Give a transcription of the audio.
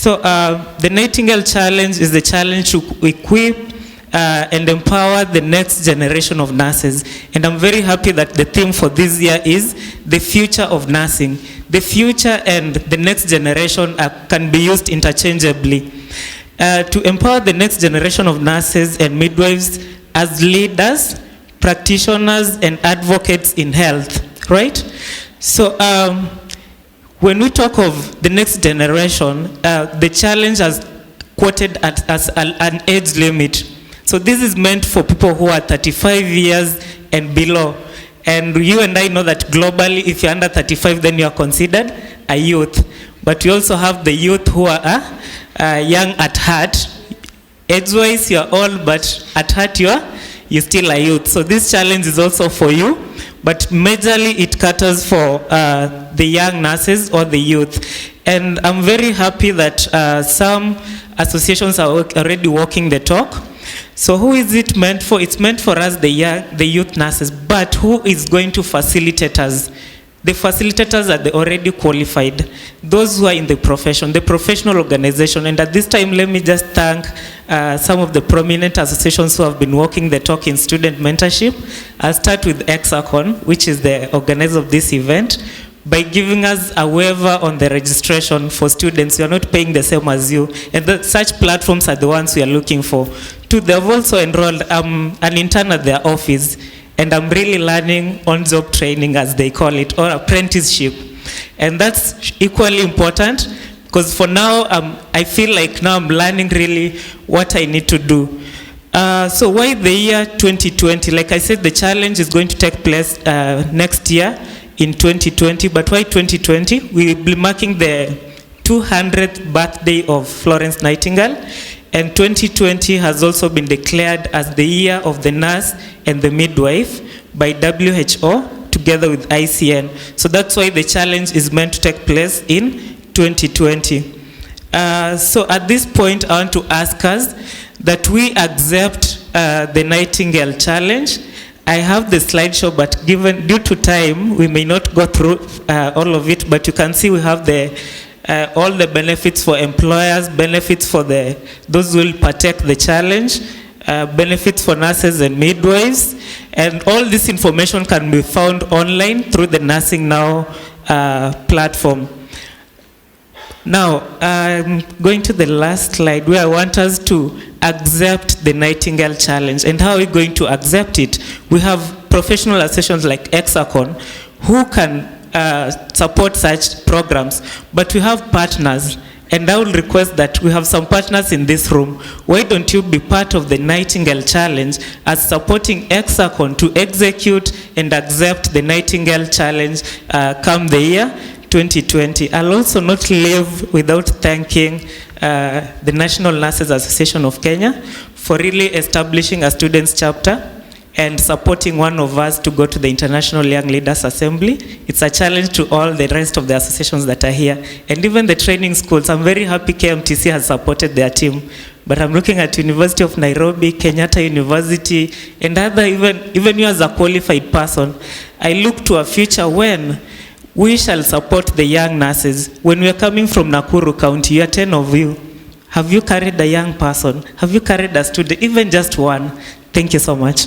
So the Nightingale Challenge is the challenge to equip and empower the next generation of nurses. And I'm very happy that the theme for this year is the future of nursing. The future and the next generation can be used interchangeably. To empower the next generation of nurses and midwives as leaders, practitioners, and advocates in health, right? So when we talk of the next generation, the challenge has quoted as an age limit. So this is meant for people who are 35 years and below. And you and I know that globally, if you're under 35, then you are considered a youth. But we also have the youth who are young at heart. Age-wise, you're old, but at heart, you're still a youth. So this challenge is also for you, but majorly it caters for the young nurses or the youth. And I'm very happy that some associations are already walking the talk. So who is it meant for? It's meant for us, the youth nurses, but who is going to facilitate us? The facilitators are the already qualified, those who are in the profession, the professional organization. And at this time, let me just thank some of the prominent associations who have been walking the talk in student mentorship. I'll start with ECSACON, which is the organizer of this event, by giving us a waiver on the registration for students. We are not paying the same as you. And such platforms are the ones we are looking for. They've also enrolled an intern at their office, and I'm really learning on-job training, as they call it, or apprenticeship. And that's equally important, because for now, I feel like now I'm learning really what I need to do. So why the year 2020? Like I said, the challenge is going to take place next year in 2020, but why 2020? We'll be marking the 200th birthday of Florence Nightingale, and 2020 has also been declared as the year of the nurse and the midwife by WHO together with ICN. So that's why the challenge is meant to take place in 2020. So at this point, I want to ask us that we accept the Nightingale Challenge. I have the slideshow, but due to time, we may not go through all of it, but you can see we have all the benefits for employers, benefits for those who will partake the challenge, benefits for nurses and midwives, and all this information can be found online through the Nursing Now platform. Now, I'm going to the last slide where I want us to accept the Nightingale Challenge. And how are we going to accept it? We have professional associations like ECSACON who can support such programs, but we have partners. And I will request that we have some partners in this room. Why don't you be part of the Nightingale Challenge as supporting ECSACON to execute and accept the Nightingale Challenge come the year 2020. I'll also not leave without thanking the National Nurses Association of Kenya for really establishing a students chapter and supporting one of us to go to the International Young Leaders Assembly. It's a challenge to all the rest of the associations that are here. And even the training schools, I'm very happy KMTC has supported their team. But I'm looking at University of Nairobi, Kenyatta University, and other, even you as a qualified person, I look to a future when we shall support the young nurses. When we are coming from Nakuru County, you are 10 of you. Have you carried a young person? Have you carried a student? Even just one. Thank you so much.